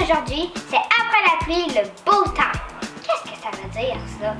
d'aujourd'hui, c'est après la pluie, le beau temps. Qu'est-ce que ça veut dire, ça?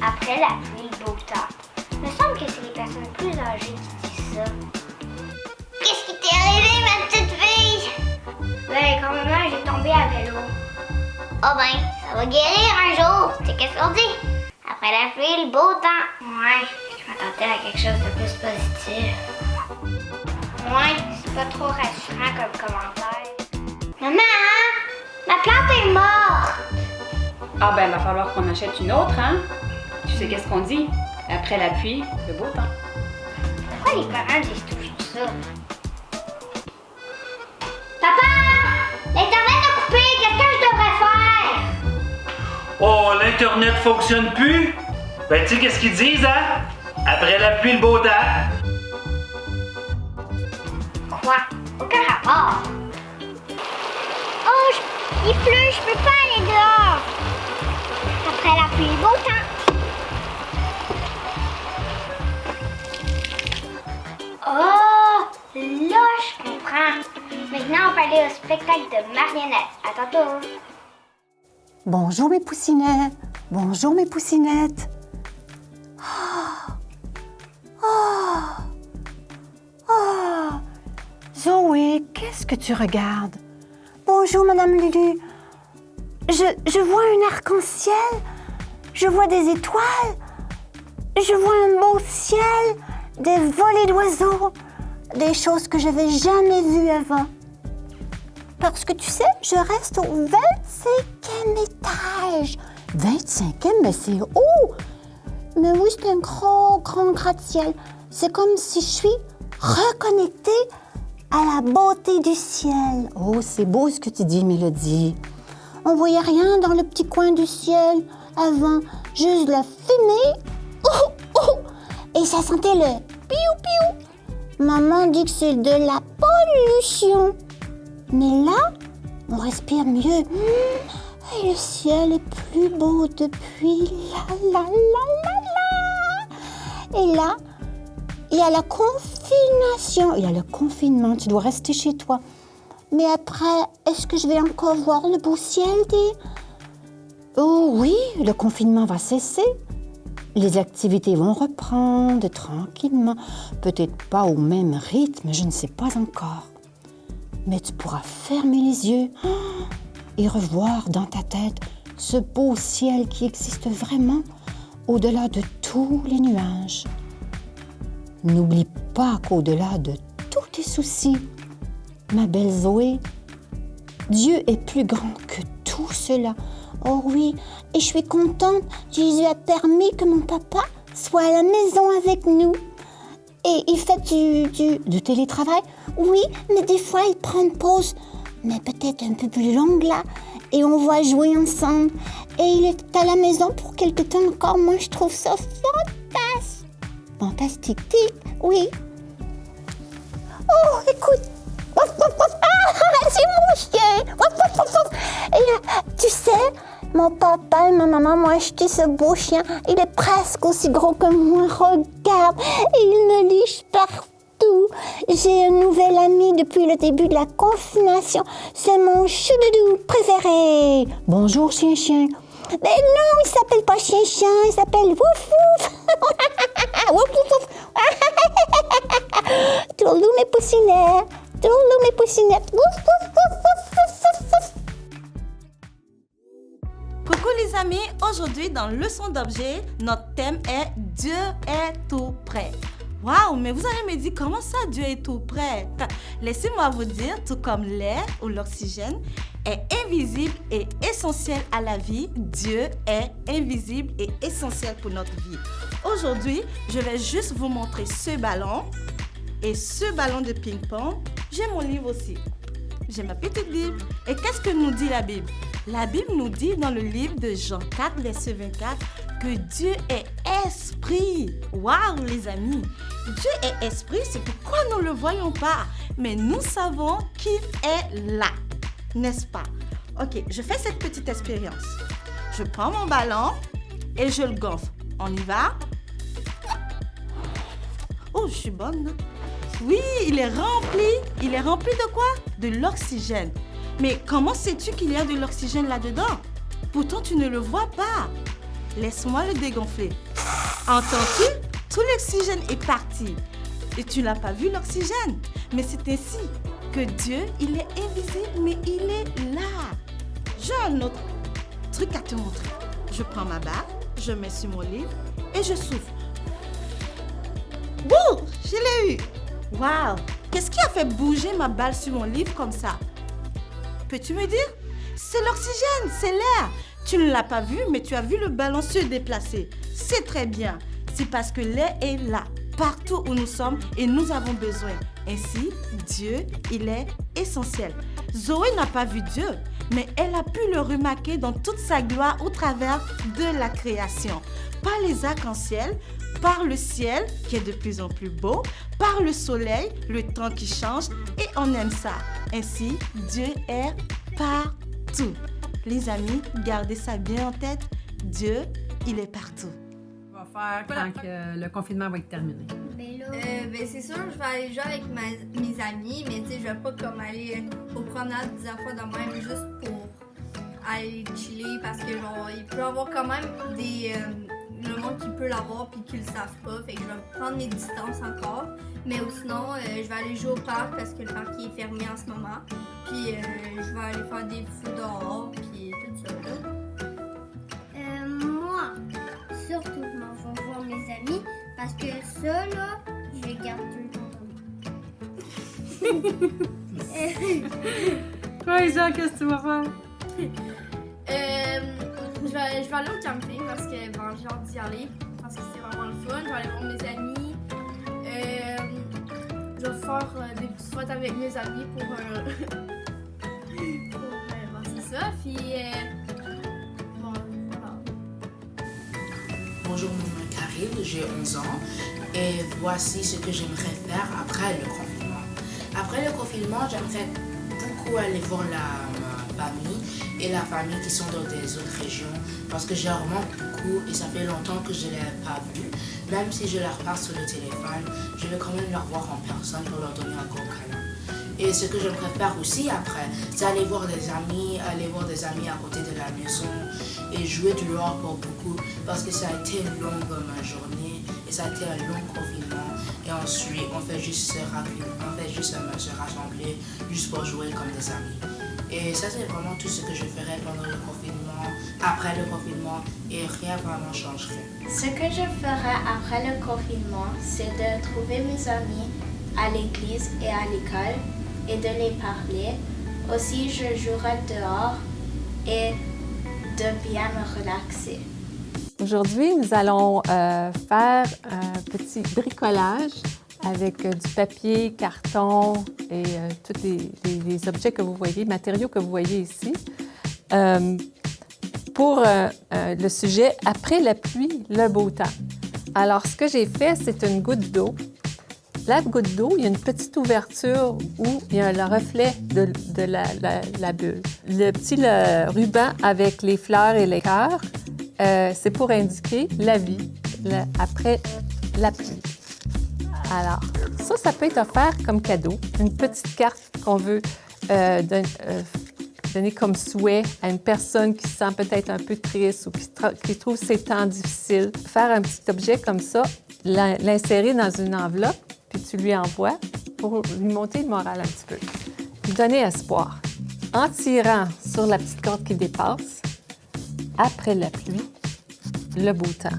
Après la pluie, le beau temps. Il me semble que c'est les personnes plus âgées qui disent ça. Qu'est-ce qui t'est arrivé, ma petite fille? Ben, quand maman, j'ai tombé à vélo. Oh ben, ça va guérir un jour. C'est qu'est-ce qu'on dit? Après la pluie, le beau temps. Ouais, je m'attendais à quelque chose de plus positif. Ouais, c'est pas trop rassurant comme commentaire. Maman, ma plante est morte. Ah ben, il va falloir qu'on achète une autre, hein? Tu sais qu'est-ce qu'on dit? Après la pluie, le beau temps. Pourquoi les parents disent toujours ça? Papa! L'Internet a coupé! Qu'est-ce que je devrais faire? Oh, l'Internet fonctionne plus? Ben, tu sais qu'est-ce qu'ils disent, hein? Après la pluie, le beau temps. Quoi? Aucun rapport. Oh, il pleut, je peux pas aller dehors. Après la pluie, beau temps. Oh, là, je comprends. Maintenant, on peut aller au spectacle de marionnettes. À tantôt. Bonjour mes poussinettes. Bonjour mes poussinettes. Zoé, qu'est-ce que tu regardes? Bonjour Madame Lulu. Je vois un arc-en-ciel. Je vois des étoiles. Je vois un beau ciel, des volées d'oiseaux, des choses que je n'avais jamais vues avant. Parce que tu sais, je reste au 25e étage. 25e, mais c'est haut! Mais oui, c'est un grand gratte-ciel. C'est comme si je suis reconnectée à la beauté du ciel. Oh, c'est beau ce que tu dis, Mélodie. On voyait rien dans le petit coin du ciel avant, juste la fumée. Et ça sentait le piou-piou. Maman dit que c'est de la pollution. Mais là, on respire mieux. Et le ciel est plus beau depuis la. Et là, il y a la confination. Il y a le confinement, tu dois rester chez toi. Mais après, est-ce que je vais encore voir le beau ciel Oh oui, le confinement va cesser. Les activités vont reprendre tranquillement. Peut-être pas au même rythme, je ne sais pas encore. Mais tu pourras fermer les yeux et revoir dans ta tête ce beau ciel qui existe vraiment au-delà de tous les nuages. N'oublie pas qu'au-delà de tous tes soucis, ma belle Zoé, Dieu est plus grand que tout cela. Oh oui, et je suis contente, Jésus a permis que mon papa soit à la maison avec nous. Et il fait du télétravail. Oui, mais des fois, il prend une pause, mais peut-être un peu plus longue là. Et on va jouer ensemble. Et il est à la maison pour quelque temps encore. Moi, je trouve ça fantastique. Fantastique, oui. Oh, écoute. Ah, c'est mon chien. Et tu sais, mon papa et ma maman m'ont acheté ce beau chien. Il est presque aussi gros que moi. Regarde, il me liche partout. J'ai un nouvel ami depuis le début de la confination. C'est mon choudoudou préféré. Bonjour, chien-chien. Mais non, il s'appelle pas chien-chien, il s'appelle Wouf-Wouf. Wouf-Wouf. Tourlou mes poussinettes. Tourlou mes poussinettes. Wouf-Wouf. Coucou les amis, aujourd'hui dans Leçon d'objet, notre thème est Dieu est tout près. Waouh, mais vous allez me dire comment ça Dieu est tout près? Laissez-moi vous dire, tout comme l'air ou l'oxygène est invisible et essentiel à la vie, Dieu est invisible et essentiel pour notre vie. Aujourd'hui, je vais juste vous montrer ce ballon et ce ballon de ping-pong. J'ai mon livre aussi. J'ai ma petite Bible. Et qu'est-ce que nous dit la Bible? La Bible nous dit dans le livre de Jean 4, verset 24, que Dieu est esprit. Waouh, les amis! Dieu est esprit, c'est pourquoi nous ne le voyons pas. Mais nous savons qu'il est là, n'est-ce pas? Ok, je fais cette petite expérience. Je prends mon ballon et je le gonfle. On y va? Oh, je suis bonne, non? Oui, il est rempli. Il est rempli de quoi? De l'oxygène. Mais comment sais-tu qu'il y a de l'oxygène là-dedans? Pourtant, tu ne le vois pas. Laisse-moi le dégonfler. Entends-tu? Tout l'oxygène est parti. Et tu n'as pas vu l'oxygène. Mais c'est ainsi que Dieu, il est invisible, mais il est là. J'ai un autre truc à te montrer. Je prends ma barre, je mets sur mon livre et je souffle. Bouh! Je l'ai eu! Waouh! Qu'est-ce qui a fait bouger ma balle sur mon livre comme ça? Peux-tu me dire? C'est l'oxygène, c'est l'air. Tu ne l'as pas vu, mais tu as vu le ballon se déplacer. C'est très bien. C'est parce que l'air est là, partout où nous sommes et nous avons besoin. Ainsi, Dieu, il est essentiel. Zoé n'a pas vu Dieu, mais elle a pu le remarquer dans toute sa gloire au travers de la création. Par les arcs-en-ciel, par le ciel qui est de plus en plus beau, par le soleil, le temps qui change, et on aime ça. Ainsi, Dieu est partout. Les amis, gardez ça bien en tête. Dieu, il est partout. On va faire quand que le confinement va être terminé. C'est sûr, je vais aller jouer avec mes amis, mais tu sais, je vais pas comme aller aux promenades plusieurs fois de même juste pour aller chiller parce que genre, il peut y avoir quand même le monde qui peut l'avoir puis qui le savent pas. Fait que je vais prendre mes distances encore. Mais sinon, je vais aller jouer au parc parce que le parc est fermé en ce moment. Puis je vais aller faire des fous dehors puis tout ça là. Moi, surtout, je m'en vais voir mes amis parce que ça, là, je les garde tout le temps. Toi, Isa, qu'est-ce que tu vas faire? Je vais aller au camping parce que j'ai hâte d'y aller. Parce que c'est vraiment le fun. Je vais aller voir mes amis. Je vais faire des petites photos avec mes amis pour c'est ça. Puis bon, voilà. Bonjour, mon nom est Karine, j'ai 11 ans et voici ce que j'aimerais faire après le confinement. Après le confinement, j'aimerais beaucoup aller voir ma famille et la famille qui sont dans des autres régions parce que je leur manque beaucoup et ça fait longtemps que je ne les ai pas vus. Même si je leur parle sur le téléphone, je vais quand même leur voir en personne pour leur donner un gros câlin. Et ce que j'aimerais faire aussi après, c'est aller voir des amis à côté de la maison et jouer dehors pour beaucoup parce que ça a été une longue journée et ça a été un long confinement et ensuite on fait juste se rassembler juste pour jouer comme des amis. Et ça c'est vraiment tout ce que je ferais pendant le confinement, après le confinement et rien vraiment changerait. Ce que je ferai après le confinement, c'est de trouver mes amis à l'église et à l'école et de les parler. Aussi, je jouerai dehors et de bien me relaxer. Aujourd'hui, nous allons faire un petit bricolage avec du papier, carton et tous les objets que vous voyez, matériaux que vous voyez ici. Pour le sujet « Après la pluie, le beau temps ». Alors, ce que j'ai fait, c'est une goutte d'eau. La goutte d'eau, il y a une petite ouverture où il y a le reflet de la bulle. Le petit ruban avec les fleurs et les cœurs, c'est pour indiquer la vie après la pluie. Alors, ça peut être offert comme cadeau. Une petite carte qu'on veut donner comme souhait à une personne qui se sent peut-être un peu triste ou qui trouve ces temps difficiles. Faire un petit objet comme ça, l'insérer dans une enveloppe, puis tu lui envoies pour lui monter le moral un petit peu. Lui donner espoir. En tirant sur la petite corde qui dépasse, après la pluie, le beau temps.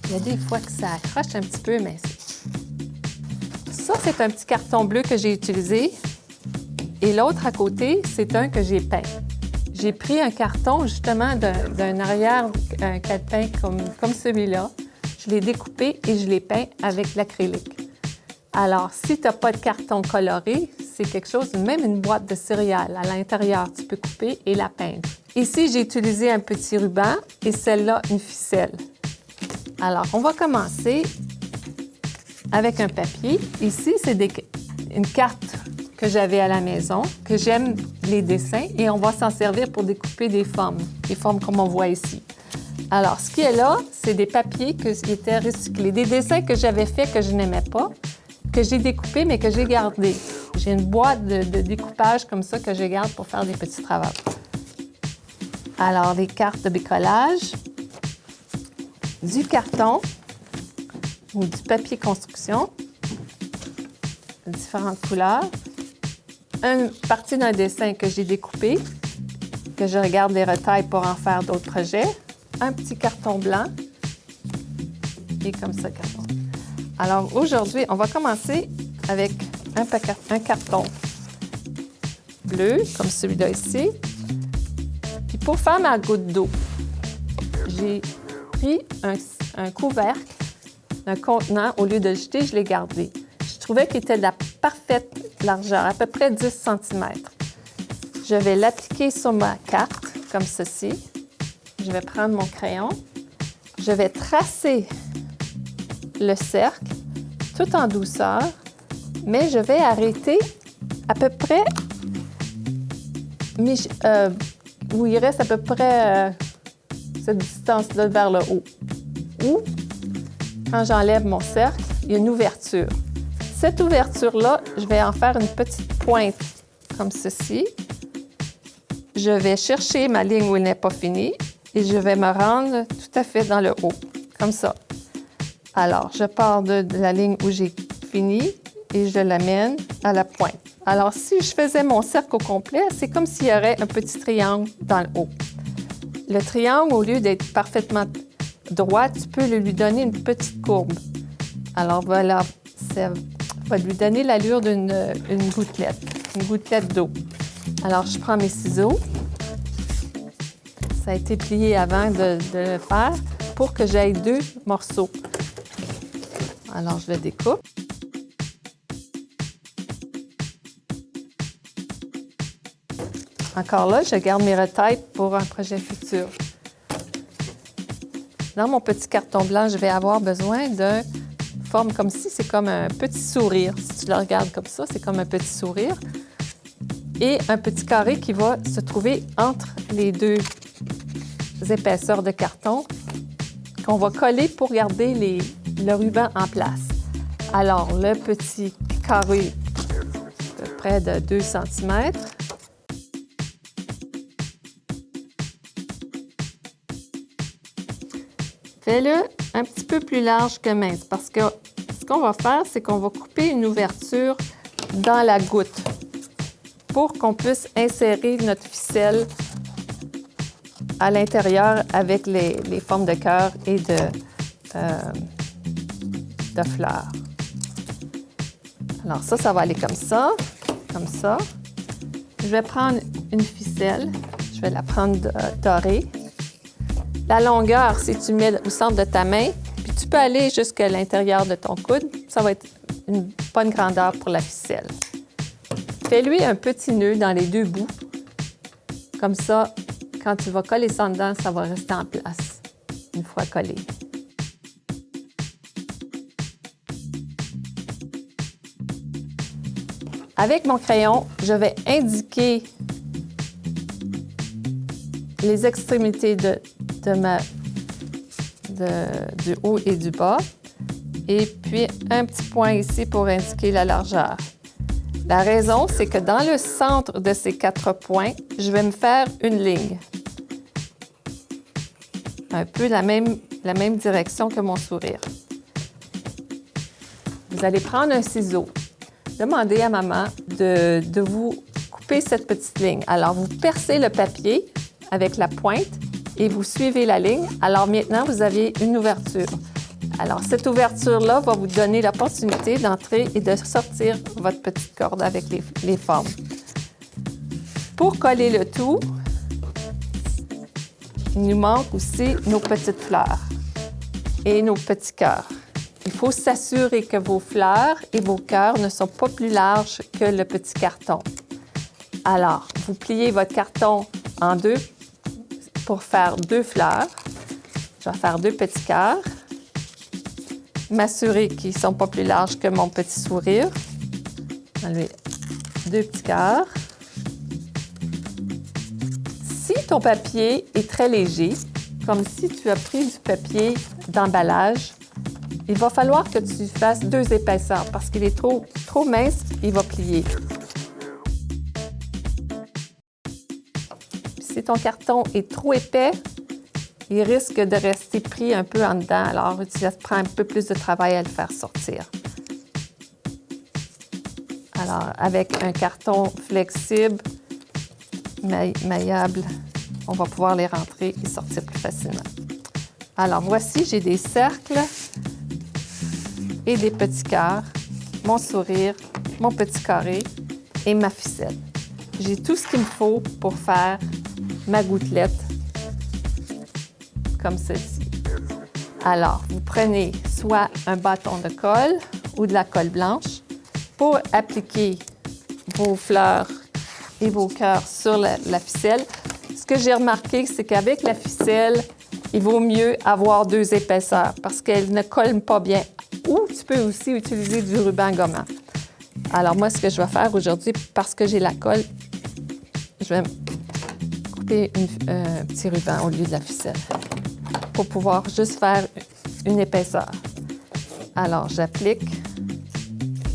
Il y a des fois que ça accroche un petit peu, mais ça, c'est un petit carton bleu que j'ai utilisé. Et l'autre à côté, c'est un que j'ai peint. J'ai pris un carton, justement, d'un arrière, un calepin comme celui-là. Je l'ai découpé et je l'ai peint avec l'acrylique. Alors, si tu n'as pas de carton coloré, c'est quelque chose, même une boîte de céréales à l'intérieur, tu peux couper et la peindre. Ici, j'ai utilisé un petit ruban et celle-là, une ficelle. Alors, on va commencer avec un papier. Ici, c'est une carte que j'avais à la maison, que j'aime les dessins, et on va s'en servir pour découper des formes comme on voit ici. Alors, ce qui est là, c'est des papiers qui étaient recyclés, des dessins que j'avais faits que je n'aimais pas, que j'ai découpés, mais que j'ai gardés. J'ai une boîte de découpage comme ça que je garde pour faire des petits travaux. Alors, les cartes de bricolage, du carton ou du papier construction, différentes couleurs, une partie d'un dessin que j'ai découpé, que je regarde les retailles pour en faire d'autres projets, un petit carton blanc et comme ça, carton. Alors, aujourd'hui, on va commencer avec un carton bleu, comme celui-là ici. Puis pour faire ma goutte d'eau, j'ai pris un couvercle d'un contenant. Au lieu de le jeter, je l'ai gardé. Je trouvais qu'il était de la parfaite largeur, à peu près 10 cm. Je vais l'appliquer sur ma carte, comme ceci. Je vais prendre mon crayon. Je vais tracer le cercle, tout en douceur, mais je vais arrêter à peu près où il reste à peu près cette distance-là vers le haut. Ou, quand j'enlève mon cercle, il y a une ouverture. Cette ouverture-là, je vais en faire une petite pointe comme ceci. Je vais chercher ma ligne où elle n'est pas finie et je vais me rendre tout à fait dans le haut, comme ça. Alors, je pars de la ligne où j'ai fini et je l'amène à la pointe. Alors, si je faisais mon cercle au complet, c'est comme s'il y aurait un petit triangle dans le haut. Le triangle, au lieu d'être parfaitement droit, tu peux lui donner une petite courbe. Alors, voilà, ça va lui donner l'allure d'une gouttelette d'eau. Alors, je prends mes ciseaux. Ça a été plié avant de le faire pour que j'aille 2 morceaux. Alors, je le découpe. Encore là, je garde mes retailles pour un projet futur. Dans mon petit carton blanc, je vais avoir besoin d'une forme comme ci. C'est comme un petit sourire. Si tu le regardes comme ça, c'est comme un petit sourire. Et un petit carré qui va se trouver entre les 2 épaisseurs de carton qu'on va coller pour garder le ruban en place. Alors, le petit carré, à peu près de 2 cm. Fais-le un petit peu plus large que mince parce que ce qu'on va faire, c'est qu'on va couper une ouverture dans la goutte pour qu'on puisse insérer notre ficelle à l'intérieur avec les formes de cœur et de fleurs. Alors ça va aller comme ça, comme ça. Je vais prendre une ficelle, je vais la prendre dorée. La longueur, si tu mets au centre de ta main, puis tu peux aller jusqu'à l'intérieur de ton coude, ça va être une bonne grandeur pour la ficelle. Fais-lui un petit nœud dans les 2 bouts. Comme ça, quand tu vas coller ça dedans, ça va rester en place une fois collé. Avec mon crayon, je vais indiquer les extrémités du haut et du bas, et puis un petit point ici pour indiquer la largeur. La raison, c'est que dans le centre de ces 4 points, je vais me faire une ligne. Un peu la même direction que mon sourire. Vous allez prendre un ciseau. Demandez à maman de vous couper cette petite ligne. Alors, vous percez le papier avec la pointe et vous suivez la ligne. Alors maintenant, vous avez une ouverture. Alors, cette ouverture-là va vous donner l'opportunité d'entrer et de sortir votre petite corde avec les formes. Pour coller le tout, il nous manque aussi nos petites fleurs et nos petits cœurs. Il faut s'assurer que vos fleurs et vos cœurs ne sont pas plus larges que le petit carton. Alors, vous pliez votre carton en 2 pour faire 2 fleurs. Je vais faire 2 petits cœurs. M'assurer qu'ils ne sont pas plus larges que mon petit sourire. Enlever 2 petits cœurs. Si ton papier est très léger, comme si tu as pris du papier d'emballage, il va falloir que tu fasses 2 épaisseurs parce qu'il est trop mince, il va plier. Si ton carton est trop épais, il risque de rester pris un peu en dedans. Alors, ça te prend un peu plus de travail à le faire sortir. Alors, avec un carton flexible, maillable, on va pouvoir les rentrer et sortir plus facilement. Alors, voici, j'ai des cercles et des petits cœurs, mon sourire, mon petit carré et ma ficelle. J'ai tout ce qu'il me faut pour faire ma gouttelette comme celle-ci. Alors, vous prenez soit un bâton de colle ou de la colle blanche pour appliquer vos fleurs et vos cœurs sur la ficelle. Ce que j'ai remarqué, c'est qu'avec la ficelle, il vaut mieux avoir 2 épaisseurs parce qu'elle ne colle pas bien. Ou tu peux aussi utiliser du ruban gommant. Alors moi, ce que je vais faire aujourd'hui, parce que j'ai la colle, je vais couper un petit ruban au lieu de la ficelle pour pouvoir juste faire une épaisseur. Alors, j'applique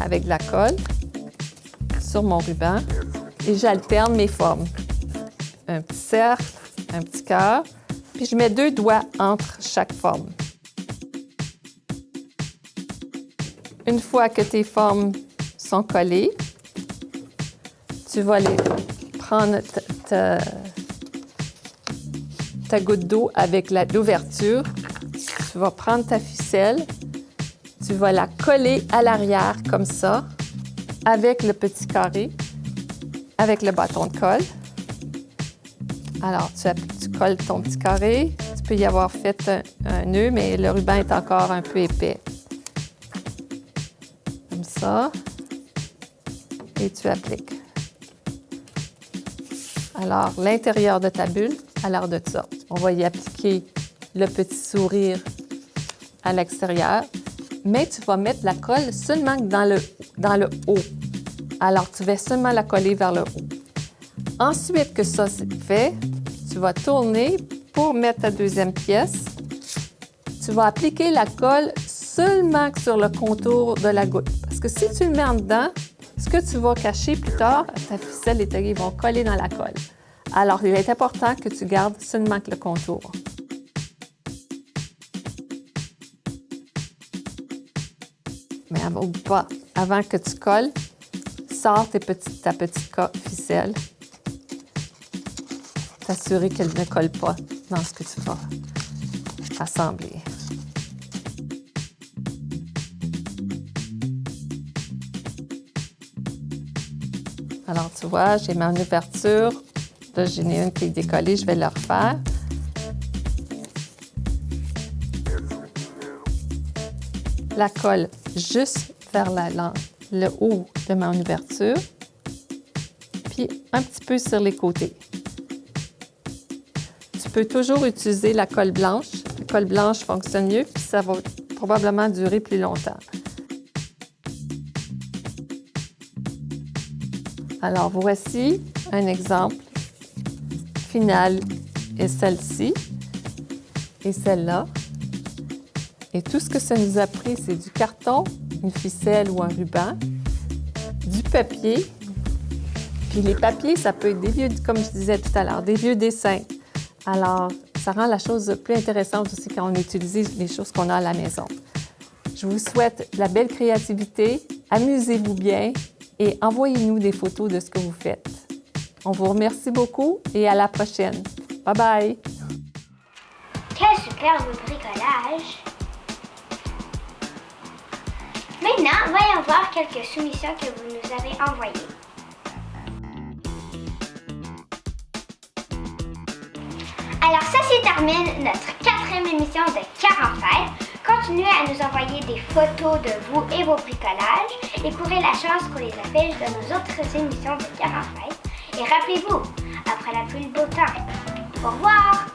avec de la colle sur mon ruban et j'alterne mes formes. Un petit cercle, un petit cœur, puis je mets 2 doigts entre chaque forme. Une fois que tes formes sont collées, tu vas prendre ta goutte d'eau avec l'ouverture. Tu vas prendre ta ficelle, tu vas la coller à l'arrière comme ça, avec le petit carré, avec le bâton de colle. Alors, tu colles ton petit carré. Tu peux y avoir fait un nœud, mais le ruban est encore un peu épais. Comme ça. Et tu appliques. Alors, l'intérieur de ta bulle a l'air de ça. On va y appliquer le petit sourire à l'extérieur, mais tu vas mettre la colle seulement dans le haut. Alors, tu vas seulement la coller vers le haut. Ensuite que ça c'est fait, tu vas tourner pour mettre ta deuxième pièce. Tu vas appliquer la colle seulement sur le contour de la goutte. Parce que si tu le mets en dedans, ce que tu vas cacher plus tard, ta ficelle et ta guille vont coller dans la colle. Alors, il est important que tu gardes seulement que le contour. Mais avant que tu colles, sors ta petite ficelle. T'assurer qu'elle ne colle pas dans ce que tu vas assembler. Alors, tu vois, j'ai ma ouverture. Là, j'en ai une qui est décollée, je vais la refaire. La colle juste vers le haut de mon ouverture, puis un petit peu sur les côtés. Tu peux toujours utiliser la colle blanche. La colle blanche fonctionne mieux, puis ça va probablement durer plus longtemps. Alors, voici un exemple final est celle-ci et celle-là. Et tout ce que ça nous a pris, c'est du carton, une ficelle ou un ruban, du papier. Puis les papiers, ça peut être des vieux, comme je disais tout à l'heure, des vieux dessins. Alors, ça rend la chose plus intéressante aussi quand on utilise les choses qu'on a à la maison. Je vous souhaite de la belle créativité, amusez-vous bien et envoyez-nous des photos de ce que vous faites. On vous remercie beaucoup et à la prochaine. Bye bye! Quel superbe bricolage! Maintenant, voyons voir quelques soumissions que vous nous avez envoyées. Alors ça, c'est termine notre 4e émission de 40 fêtes. Continuez à nous envoyer des photos de vous et vos bricolages et courez la chance qu'on les affiche dans nos autres émissions de 40 fêtes. Et rappelez-vous, après la pluie, le beau temps. Au revoir!